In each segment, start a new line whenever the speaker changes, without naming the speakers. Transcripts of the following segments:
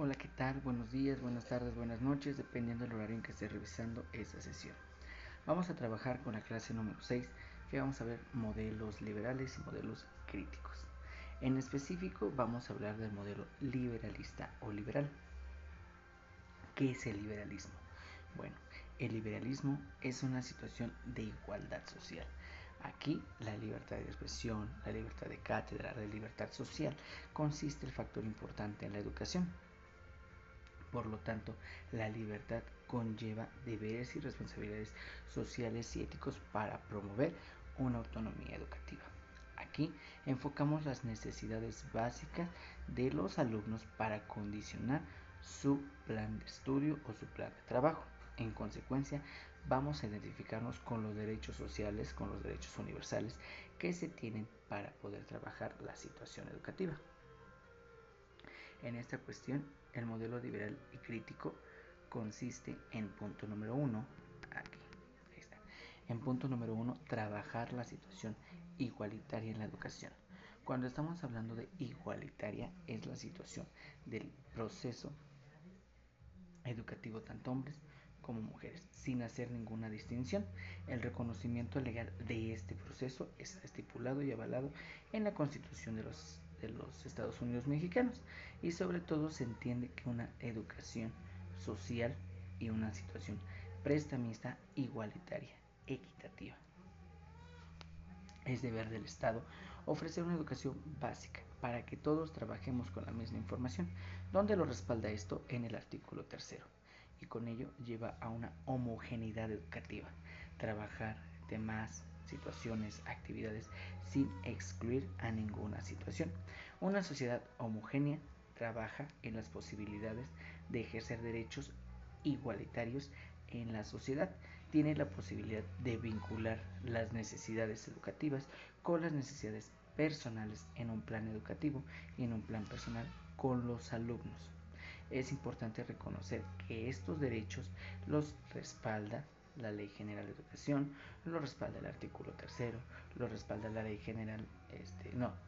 Hola, ¿qué tal? Buenos días, buenas tardes, buenas noches, dependiendo del horario en que esté revisando esta sesión. Vamos a trabajar con la clase número 6, que vamos a ver modelos liberales y modelos críticos. En específico, vamos a hablar del modelo liberalista o liberal. ¿Qué es el liberalismo? Bueno, el liberalismo es una situación de igualdad social. Aquí la libertad de expresión, la libertad de cátedra, la libertad social consiste el factor importante en la educación. Por lo tanto, la libertad conlleva deberes y responsabilidades sociales y éticos para promover una autonomía educativa. Aquí enfocamos las necesidades básicas de los alumnos para condicionar su plan de estudio o su plan de trabajo. En consecuencia, vamos a identificarnos con los derechos sociales, con los derechos universales que se tienen para poder trabajar la situación educativa. En esta cuestión, el modelo liberal y crítico consiste en punto número 1, aquí, ahí está. En punto número 1, trabajar la situación igualitaria en la educación. Cuando estamos hablando de igualitaria, es la situación del proceso educativo tanto hombres como mujeres, sin hacer ninguna distinción. El reconocimiento legal de este proceso está estipulado y avalado en la Constitución de los Estados Unidos mexicanos, y sobre todo se entiende que una educación social y una situación prestamista igualitaria, equitativa. Es deber del Estado ofrecer una educación básica para que todos trabajemos con la misma información, donde lo respalda esto en el artículo 3, y con ello lleva a una homogeneidad educativa, trabajar temas, situaciones, actividades sin excluir a ninguna situación. Una sociedad homogénea trabaja en las posibilidades de ejercer derechos igualitarios en la sociedad. Tiene la posibilidad de vincular las necesidades educativas con las necesidades personales en un plan educativo y en un plan personal con los alumnos. Es importante reconocer que estos derechos los respalda la Ley General de Educación, lo respalda el artículo 3, lo respalda la Ley General,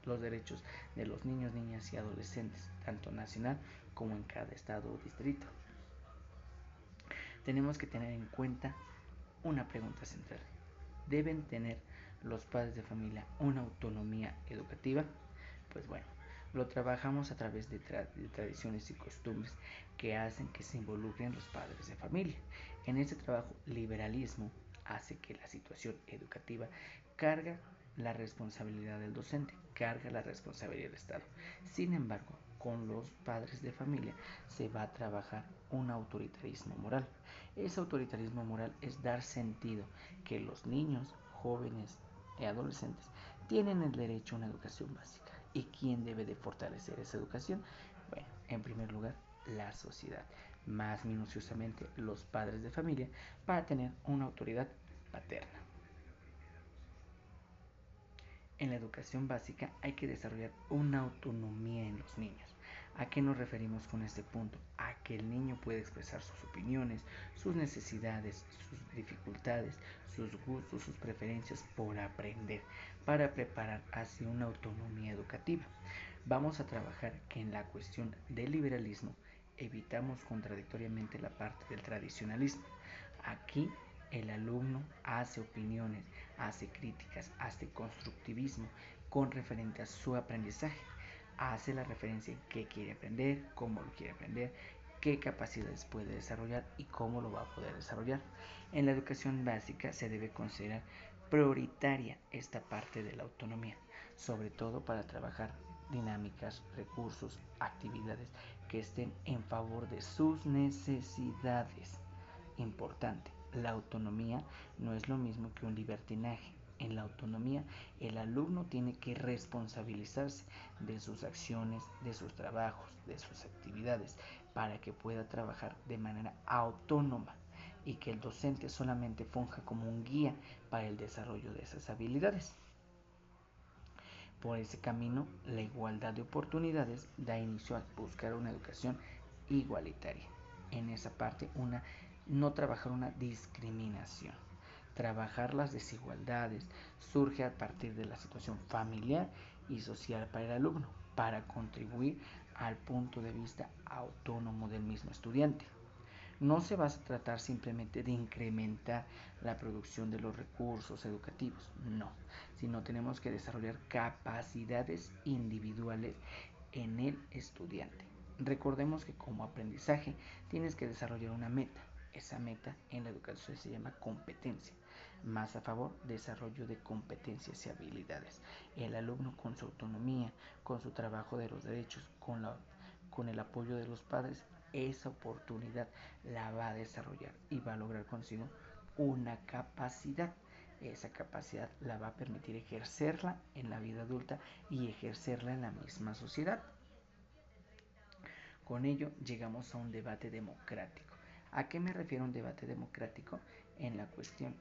los derechos de los niños, niñas y adolescentes, tanto nacional como en cada estado o distrito. Tenemos que tener en cuenta una pregunta central. ¿Deben tener los padres de familia una autonomía educativa? Pues bueno, lo trabajamos a través de tradiciones y costumbres que hacen que se involucren los padres de familia. En este trabajo, liberalismo hace que la situación educativa carga la responsabilidad del docente, carga la responsabilidad del Estado. Sin embargo, con los padres de familia se va a trabajar un autoritarismo moral. Ese autoritarismo moral es dar sentido que los niños, jóvenes y adolescentes tienen el derecho a una educación básica. ¿Y quién debe de fortalecer esa educación? Bueno, en primer lugar, la sociedad, más minuciosamente los padres de familia, para tener una autoridad paterna. En la educación básica hay que desarrollar una autonomía en los niños. ¿A qué nos referimos con este punto? A que el niño puede expresar sus opiniones, sus necesidades, sus dificultades, sus gustos, sus preferencias por aprender, para preparar hacia una autonomía educativa. Vamos a trabajar que en la cuestión del liberalismo evitamos contradictoriamente la parte del tradicionalismo. Aquí el alumno hace opiniones, hace críticas, hace constructivismo con referente a su aprendizaje. Hace la referencia en qué quiere aprender, cómo lo quiere aprender, qué capacidades puede desarrollar y cómo lo va a poder desarrollar. En la educación básica se debe considerar prioritaria esta parte de la autonomía, sobre todo para trabajar dinámicas, recursos, actividades que estén en favor de sus necesidades. Importante, la autonomía no es lo mismo que un libertinaje. En la autonomía, el alumno tiene que responsabilizarse de sus acciones, de sus trabajos, de sus actividades, para que pueda trabajar de manera autónoma y que el docente solamente funja como un guía para el desarrollo de esas habilidades. Por ese camino, la igualdad de oportunidades da inicio a buscar una educación igualitaria. En esa parte, no trabajar una discriminación. Trabajar las desigualdades surge a partir de la situación familiar y social para el alumno, para contribuir al punto de vista autónomo del mismo estudiante. No se va a tratar simplemente de incrementar la producción de los recursos educativos, no, sino tenemos que desarrollar capacidades individuales en el estudiante. Recordemos que como aprendizaje tienes que desarrollar una meta. Esa meta en la educación se llama competencia. Más a favor, desarrollo de competencias y habilidades. El alumno con su autonomía, con su trabajo de los derechos, con el apoyo de los padres, esa oportunidad la va a desarrollar y va a lograr consigo una capacidad. Esa capacidad la va a permitir ejercerla en la vida adulta y ejercerla en la misma sociedad. Con ello llegamos a un debate democrático. ¿A qué me refiero a un debate democrático? En la cuestión,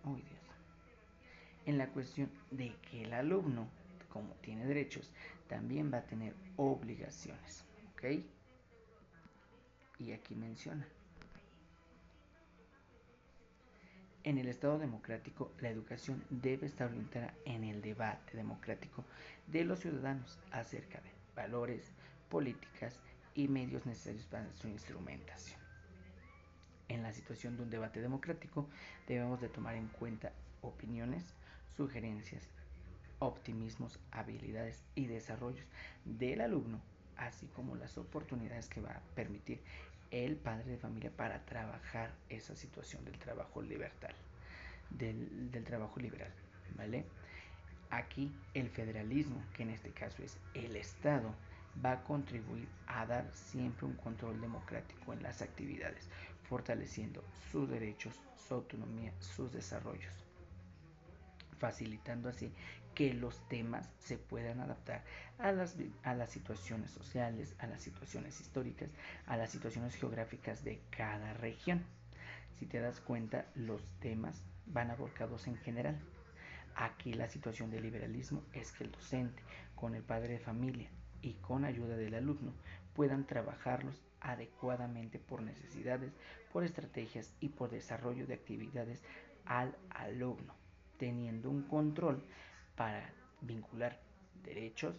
en la cuestión de que el alumno, como tiene derechos, también va a tener obligaciones, ¿ok? Y aquí menciona: en el Estado democrático, la educación debe estar orientada en el debate democrático de los ciudadanos acerca de valores, políticas y medios necesarios para su instrumentación. En la situación de un debate democrático, debemos de tomar en cuenta opiniones, sugerencias, optimismos, habilidades y desarrollos del alumno, así como las oportunidades que va a permitir el padre de familia para trabajar esa situación del trabajo liberal, del trabajo liberal, ¿vale? Aquí el federalismo, que en este caso es el Estado, va a contribuir a dar siempre un control democrático en las actividades, fortaleciendo sus derechos, su autonomía, sus desarrollos, facilitando así que los temas se puedan adaptar a las situaciones sociales, a las situaciones históricas, a las situaciones geográficas de cada región. Si te das cuenta, los temas van aborcados en general. Aquí la situación del liberalismo es que el docente, con el padre de familia y con ayuda del alumno, puedan trabajarlos adecuadamente por necesidades, por estrategias y por desarrollo de actividades al alumno, teniendo un control para vincular derechos,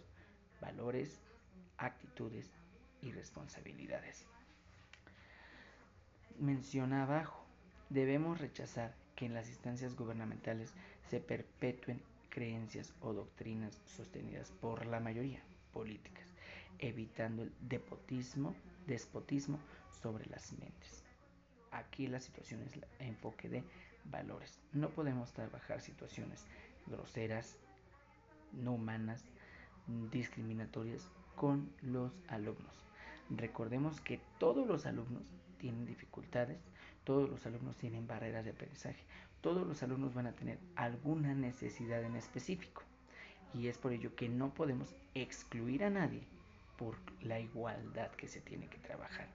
valores, actitudes y responsabilidades. Menciona abajo: debemos rechazar que en las instancias gubernamentales se perpetúen creencias o doctrinas sostenidas por la mayoría políticas, evitando el despotismo sobre las mentes. Aquí la situación es el enfoque de valores. No podemos trabajar situaciones groseras, no humanas, discriminatorias con los alumnos. Recordemos que todos los alumnos tienen dificultades, todos los alumnos tienen barreras de aprendizaje, todos los alumnos van a tener alguna necesidad en específico, y es por ello que no podemos excluir a nadie por la igualdad que se tiene que trabajar.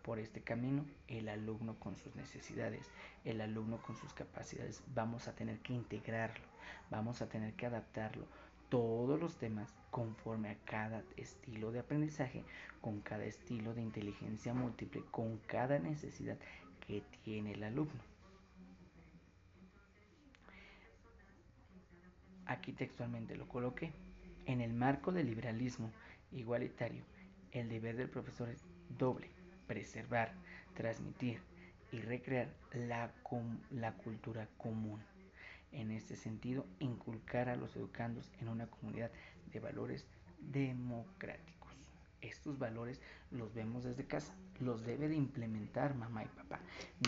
Por este camino, el alumno con sus necesidades, el alumno con sus capacidades, vamos a tener que integrarlo, vamos a tener que adaptarlo, todos los temas conforme a cada estilo de aprendizaje, con cada estilo de inteligencia múltiple, con cada necesidad que tiene el alumno. Aquí textualmente lo coloqué: en el marco del liberalismo igualitario, el deber del profesor es doble: preservar, transmitir y recrear la cultura común. En este sentido, inculcar a los educandos en una comunidad de valores democráticos. Estos valores los vemos desde casa, los debe de implementar mamá y papá.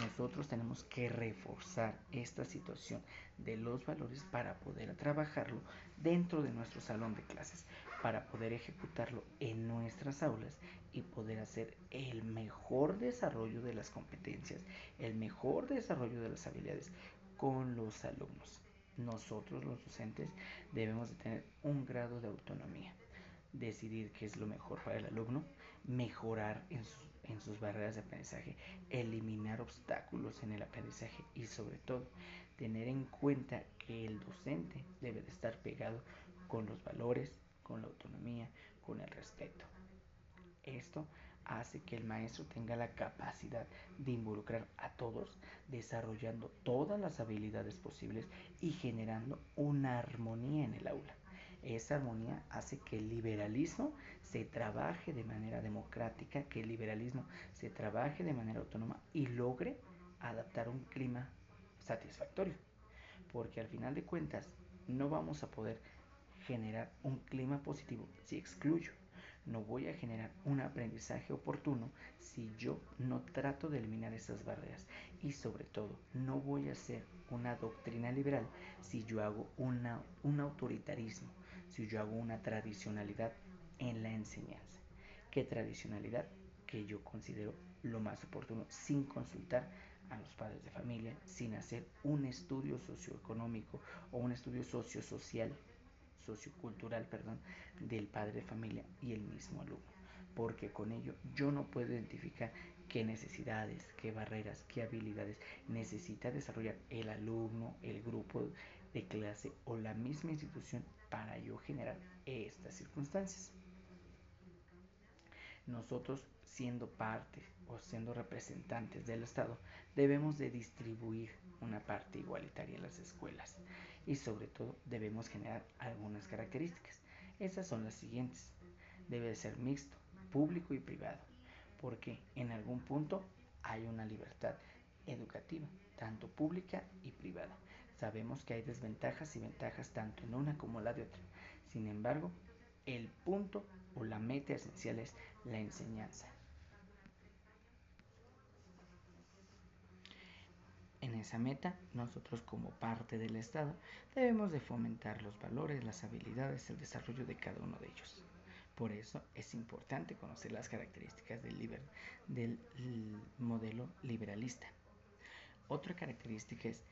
Nosotros tenemos que reforzar esta situación de los valores para poder trabajarlo dentro de nuestro salón de clases, para poder ejecutarlo en nuestras aulas y poder hacer el mejor desarrollo de las competencias, el mejor desarrollo de las habilidades con los alumnos. Nosotros los docentes debemos de tener un grado de autonomía, decidir qué es lo mejor para el alumno, mejorar en sus barreras de aprendizaje, eliminar obstáculos en el aprendizaje y sobre todo tener en cuenta que el docente debe de estar pegado con los valores, con la autonomía, con el respeto. Esto hace que el maestro tenga la capacidad de involucrar a todos, desarrollando todas las habilidades posibles y generando una armonía en el aula. Esa armonía hace que el liberalismo se trabaje de manera democrática, que el liberalismo se trabaje de manera autónoma y logre adaptar un clima satisfactorio. Porque al final de cuentas no vamos a poder generar un clima positivo si excluyo. No voy a generar un aprendizaje oportuno si yo no trato de eliminar esas barreras. Y sobre todo, no voy a hacer una doctrina liberal si yo hago un autoritarismo, si yo hago una tradicionalidad en la enseñanza. ¿Qué tradicionalidad? Que yo considero lo más oportuno sin consultar a los padres de familia, sin hacer un estudio socioeconómico o un estudio sociosocial, sociocultural, perdón, del padre de familia y el mismo alumno. Porque con ello yo no puedo identificar qué necesidades, qué barreras, qué habilidades necesita desarrollar el alumno, el grupo de clase o la misma institución para yo generar estas circunstancias. Nosotros, siendo parte o siendo representantes del Estado, debemos de distribuir una parte igualitaria en las escuelas y sobre todo debemos generar algunas características. Esas son las siguientes. Debe de ser mixto, público y privado, porque en algún punto hay una libertad educativa, tanto pública y privada. Sabemos que hay desventajas y ventajas tanto en una como en la de otra. Sin embargo, el punto o la meta esencial es la enseñanza. En esa meta, nosotros como parte del Estado debemos de fomentar los valores, las habilidades, el desarrollo de cada uno de ellos. Por eso es importante conocer las características del modelo liberalista. Otra característica es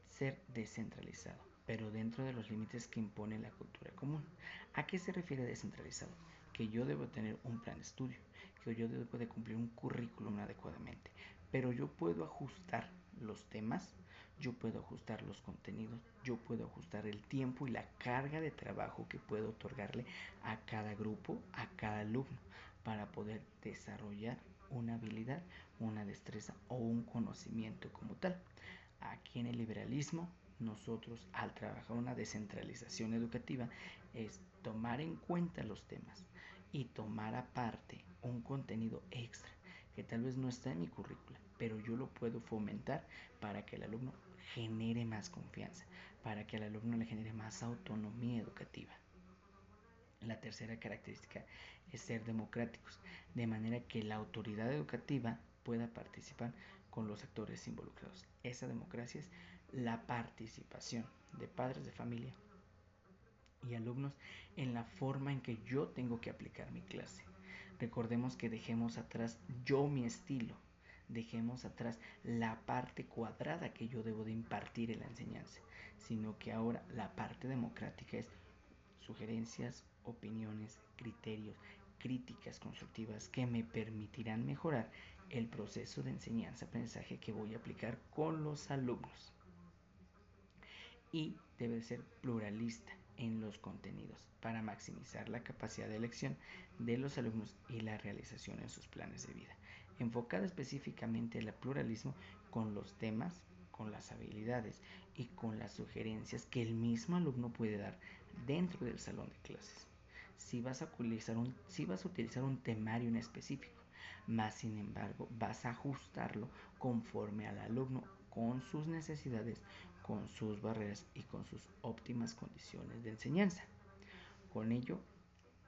ser descentralizado, pero dentro de los límites que impone la cultura común. ¿A qué se refiere descentralizado? Que yo debo tener un plan de estudio, que yo debo de cumplir un currículum adecuadamente, pero yo puedo ajustar los temas, yo puedo ajustar los contenidos, yo puedo ajustar el tiempo y la carga de trabajo que puedo otorgarle a cada grupo, a cada alumno, para poder desarrollar una habilidad, una destreza o un conocimiento como tal. Aquí en el liberalismo, nosotros al trabajar una descentralización educativa es tomar en cuenta los temas y tomar aparte un contenido extra que tal vez no está en mi currícula, pero yo lo puedo fomentar para que el alumno genere más confianza, para que el alumno le genere más autonomía educativa. La tercera característica es ser democráticos, de manera que la autoridad educativa pueda participar con los actores involucrados. Esa democracia es la participación de padres de familia y alumnos en la forma en que yo tengo que aplicar mi clase. Recordemos que dejemos atrás yo mi estilo, dejemos atrás la parte cuadrada que yo debo de impartir en la enseñanza, sino que ahora la parte democrática es sugerencias, opiniones, criterios, críticas constructivas que me permitirán mejorar el proceso de enseñanza-aprendizaje que voy a aplicar con los alumnos. Y debe ser pluralista en los contenidos para maximizar la capacidad de elección de los alumnos y la realización en sus planes de vida. Enfocada específicamente al pluralismo con los temas, con las habilidades y con las sugerencias que el mismo alumno puede dar dentro del salón de clases. Si vas a utilizar un temario en específico, más sin embargo vas a ajustarlo conforme al alumno con sus necesidades, con sus barreras y con sus óptimas condiciones de enseñanza. Con ello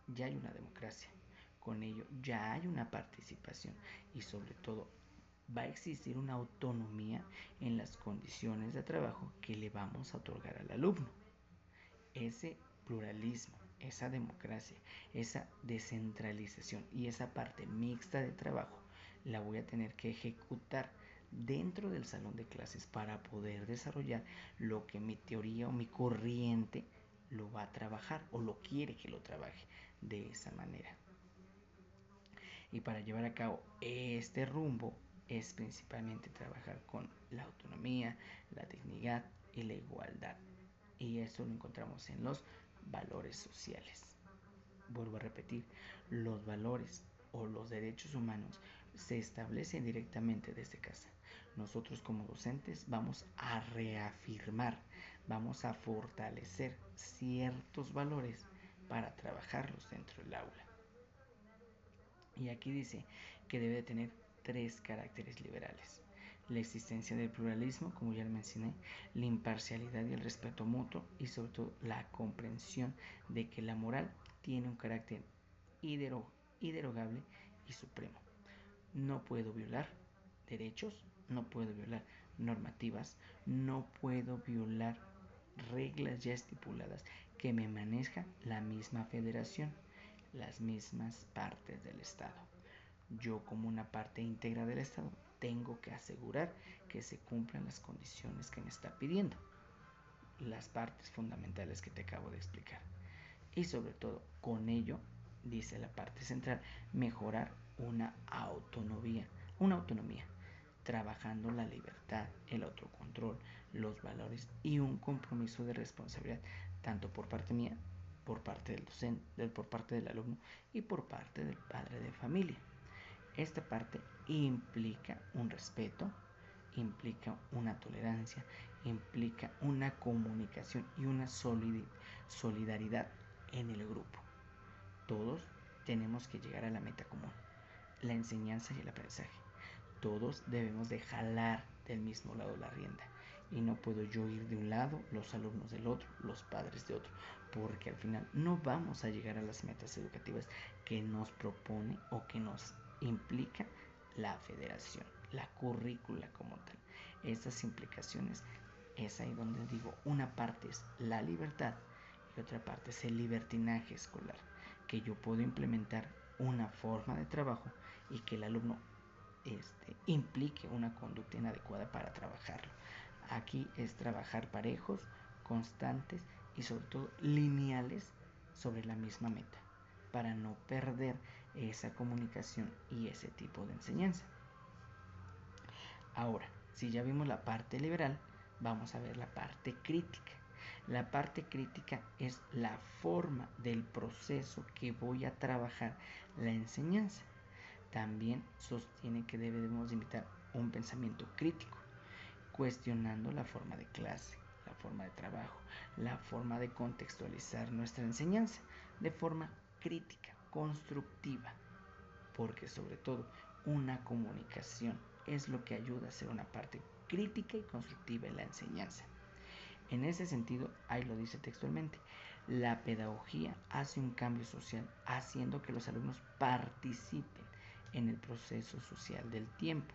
ya hay una democracia, con ello ya hay una participación y sobre todo va a existir una autonomía en las condiciones de trabajo que le vamos a otorgar al alumno. Ese pluralismo, esa democracia, esa descentralización y esa parte mixta de trabajo la voy a tener que ejecutar dentro del salón de clases para poder desarrollar lo que mi teoría o mi corriente lo va a trabajar o lo quiere que lo trabaje de esa manera. Y para llevar a cabo este rumbo es principalmente trabajar con la autonomía, la dignidad y la igualdad. Y eso lo encontramos en los valores sociales. Vuelvo a repetir, los valores o los derechos humanos se establecen directamente desde casa. Nosotros como docentes vamos a reafirmar, vamos a fortalecer ciertos valores para trabajarlos dentro del aula. Y aquí dice que debe de tener 3 caracteres liberales: la existencia del pluralismo, como ya lo mencioné, la imparcialidad y el respeto mutuo, y sobre todo la comprensión de que la moral tiene un carácter inderogable y supremo. No puedo violar derechos, no puedo violar normativas, no puedo violar reglas ya estipuladas que me maneja la misma federación, las mismas partes del Estado. Yo, como una parte íntegra del Estado, tengo que asegurar que se cumplan las condiciones que me está pidiendo, las partes fundamentales que te acabo de explicar. Y sobre todo, con ello, dice la parte central, mejorar una autonomía, trabajando la libertad, el autocontrol, los valores y un compromiso de responsabilidad, tanto por parte mía, por parte del docente, por parte del alumno y por parte del padre de familia. Esta parte implica un respeto, implica una tolerancia, implica una comunicación y una solidaridad en el grupo. Todos tenemos que llegar a la meta común, la enseñanza y el aprendizaje. Todos debemos de jalar del mismo lado la rienda, y no puedo yo ir de un lado, los alumnos del otro, los padres de otro, porque al final no vamos a llegar a las metas educativas que nos propone o que nos implica la federación, la currícula como tal. Estas implicaciones es ahí donde digo, una parte es la libertad y otra parte es el libertinaje escolar, que yo puedo implementar una forma de trabajo y que el alumno implique una conducta inadecuada para trabajarlo. Aquí es trabajar parejos, constantes y sobre todo lineales sobre la misma meta, para no perder esa comunicación y ese tipo de enseñanza. Ahora, si ya vimos la parte liberal, vamos a ver la parte crítica. La parte crítica es la forma del proceso que voy a trabajar la enseñanza. También sostiene que debemos imitar un pensamiento crítico, cuestionando la forma de clase, la forma de trabajo, la forma de contextualizar nuestra enseñanza de forma crítica, constructiva, porque sobre todo una comunicación es lo que ayuda a ser una parte crítica y constructiva en la enseñanza. En ese sentido, ahí lo dice textualmente, la pedagogía hace un cambio social haciendo que los alumnos participen en el proceso social del tiempo,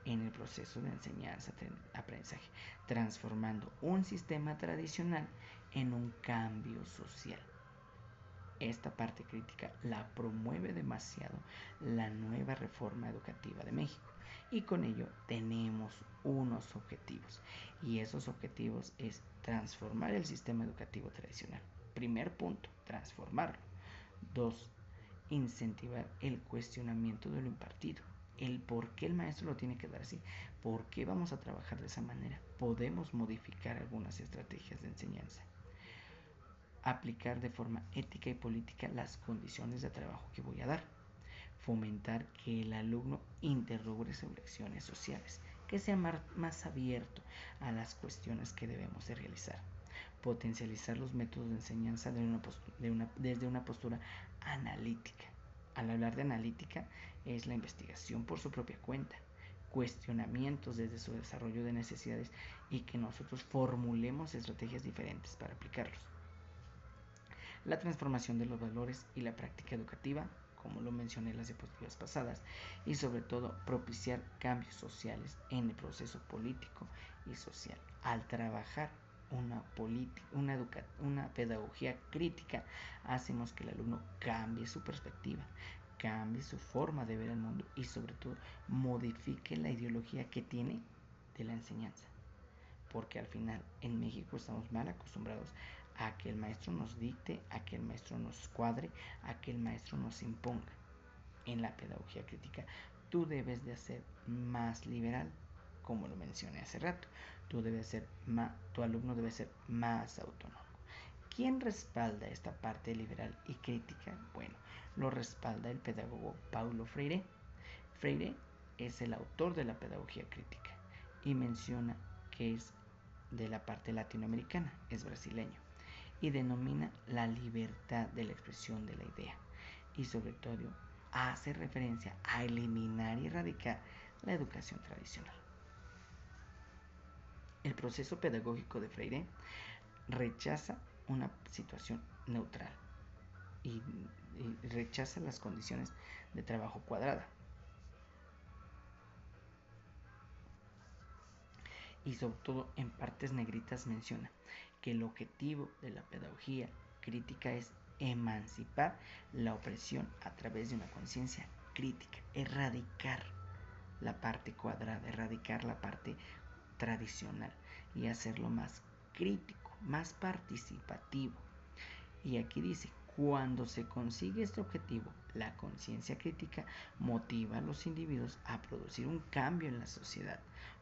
en el proceso de enseñanza-aprendizaje, transformando un sistema tradicional en un cambio social. Esta parte crítica la promueve demasiado la nueva reforma educativa de México, y con ello tenemos unos objetivos, y esos objetivos es transformar el sistema educativo tradicional. Primer punto, transformarlo. 2. Incentivar el cuestionamiento de lo impartido, el por qué el maestro lo tiene que dar así, por qué vamos a trabajar de esa manera. Podemos modificar algunas estrategias de enseñanza. Aplicar de forma ética y política las condiciones de trabajo que voy a dar. Fomentar que el alumno interrogue sobre acciones sociales, que sea más abierto a las cuestiones que debemos de realizar. Potencializar los métodos de enseñanza desde una postura analítica. Al hablar de analítica es la investigación por su propia cuenta, cuestionamientos desde su desarrollo de necesidades y que nosotros formulemos estrategias diferentes para aplicarlos. La transformación de los valores y la práctica educativa, como lo mencioné en las diapositivas pasadas, y sobre todo propiciar cambios sociales en el proceso político y social. Al trabajar una pedagogía crítica, hacemos que el alumno cambie su perspectiva, cambie su forma de ver el mundo y sobre todo modifique la ideología que tiene de la enseñanza. Porque al final en México estamos mal acostumbrados a que el maestro nos dicte, a que el maestro nos cuadre, a que el maestro nos imponga. En la pedagogía crítica tú debes de ser más liberal, como lo mencioné hace rato. Tu alumno debe ser más autónomo. ¿Quién respalda esta parte liberal y crítica? Bueno, lo respalda el pedagogo Paulo Freire. Freire es el autor de la pedagogía crítica y menciona que es de la parte latinoamericana, es brasileño. y denomina la libertad de la expresión de la idea, y sobre todo hace referencia a eliminar y erradicar la educación tradicional. El proceso pedagógico de Freire rechaza una situación neutral y rechaza las condiciones de trabajo cuadrada. Y sobre todo en partes negritas menciona que el objetivo de la pedagogía crítica es emancipar la opresión a través de una conciencia crítica, erradicar la parte cuadrada, erradicar la parte tradicional y hacerlo más crítico, más participativo. Y aquí dice, cuando se consigue este objetivo, la conciencia crítica motiva a los individuos a producir un cambio en la sociedad,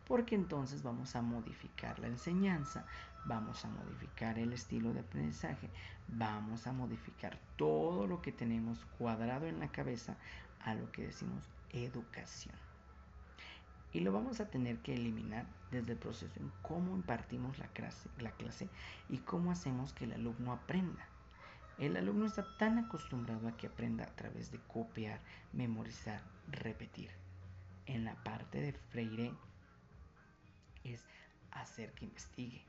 porque entonces vamos a modificar la enseñanza, vamos a modificar el estilo de aprendizaje, vamos a modificar todo lo que tenemos cuadrado en la cabeza a lo que decimos educación. Y lo vamos a tener que eliminar desde el proceso en cómo impartimos la clase y cómo hacemos que el alumno aprenda. El alumno está tan acostumbrado a que aprenda a través de copiar, memorizar, repetir. En la parte de Freire es hacer que investigue,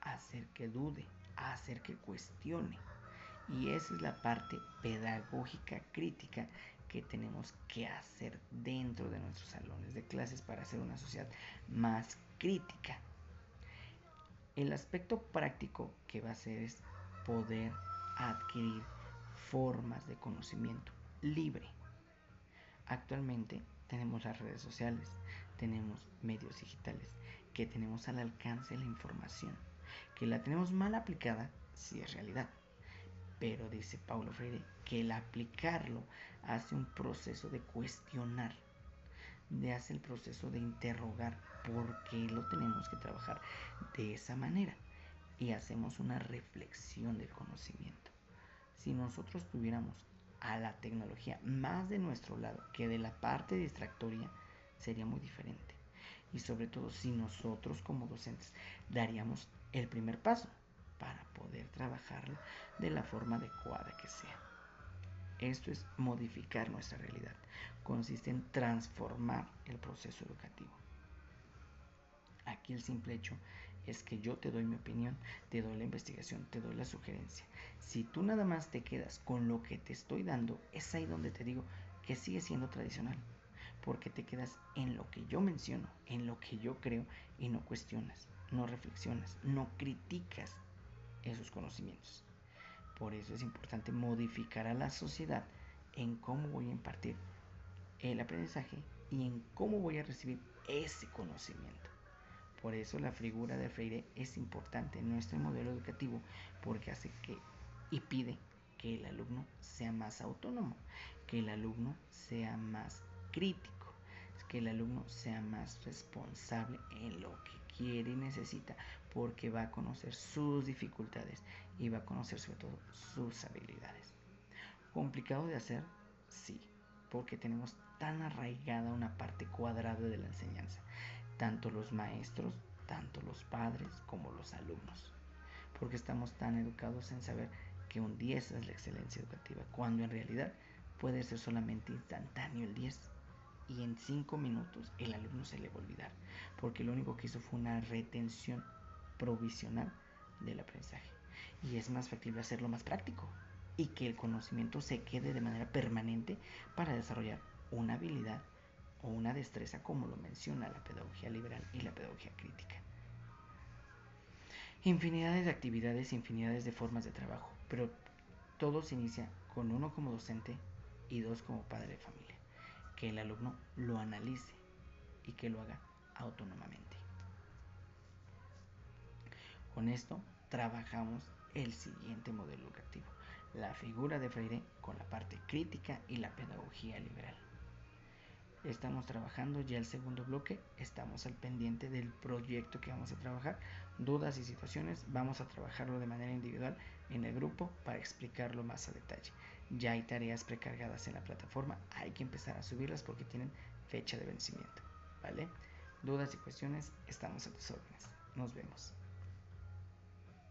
hacer que dude, hacer que cuestione. Y esa es la parte pedagógica crítica que tenemos que hacer dentro de nuestros salones de clases para hacer una sociedad más crítica. El aspecto práctico que va a hacer es poder adquirir formas de conocimiento libre. Actualmente tenemos las redes sociales, tenemos medios digitales, que tenemos al alcance la información, que la tenemos mal aplicada, sí es realidad. Pero dice Paulo Freire que el aplicarlo hace un proceso de cuestionar, hace el proceso de interrogar por qué lo tenemos que trabajar de esa manera y hacemos una reflexión del conocimiento. Si nosotros tuviéramos a la tecnología más de nuestro lado que de la parte distractoria, sería muy diferente. Y sobre todo si nosotros como docentes daríamos el primer paso para poder trabajarlo de la forma adecuada que sea. Esto es modificar nuestra realidad. Consiste en transformar el proceso educativo. Aquí el simple hecho es que yo te doy mi opinión, te doy la investigación, te doy la sugerencia. Si tú nada más te quedas con lo que te estoy dando, es ahí donde te digo que sigue siendo tradicional. Porque te quedas en lo que yo menciono, en lo que yo creo y no cuestionas, no reflexionas, no criticas esos conocimientos. Por eso es importante modificar a la sociedad en cómo voy a impartir el aprendizaje y en cómo voy a recibir ese conocimiento. Por eso la figura de Freire es importante en nuestro modelo educativo, porque hace que y pide que el alumno sea más autónomo, que el alumno sea más crítico, que el alumno sea más responsable en lo que quiere y necesita, porque va a conocer sus dificultades y va a conocer sobre todo sus habilidades. ¿Complicado de hacer? Sí, porque tenemos tan arraigada una parte cuadrada de la enseñanza, tanto los maestros, tanto los padres como los alumnos, porque estamos tan educados en saber que un 10 es la excelencia educativa, cuando en realidad puede ser solamente instantáneo el 10 y en 5 minutos el alumno se le va a olvidar, porque lo único que hizo fue una retención provisional del aprendizaje. Y es más factible hacerlo más práctico y que el conocimiento se quede de manera permanente para desarrollar una habilidad o una destreza, como lo menciona la pedagogía liberal y la pedagogía crítica. Infinidades de actividades, infinidades de formas de trabajo, pero todo se inicia con uno como docente y dos como padre de familia. Que el alumno lo analice y que lo haga autónomamente. Con esto trabajamos el siguiente modelo educativo, la figura de Freire con la parte crítica y la pedagogía liberal. Estamos trabajando ya el segundo bloque, estamos al pendiente del proyecto que vamos a trabajar, dudas y situaciones, vamos a trabajarlo de manera individual en el grupo para explicarlo más a detalle. Ya hay tareas precargadas en la plataforma, hay que empezar a subirlas porque tienen fecha de vencimiento, ¿vale? Dudas y cuestiones, estamos a tus órdenes. Nos vemos.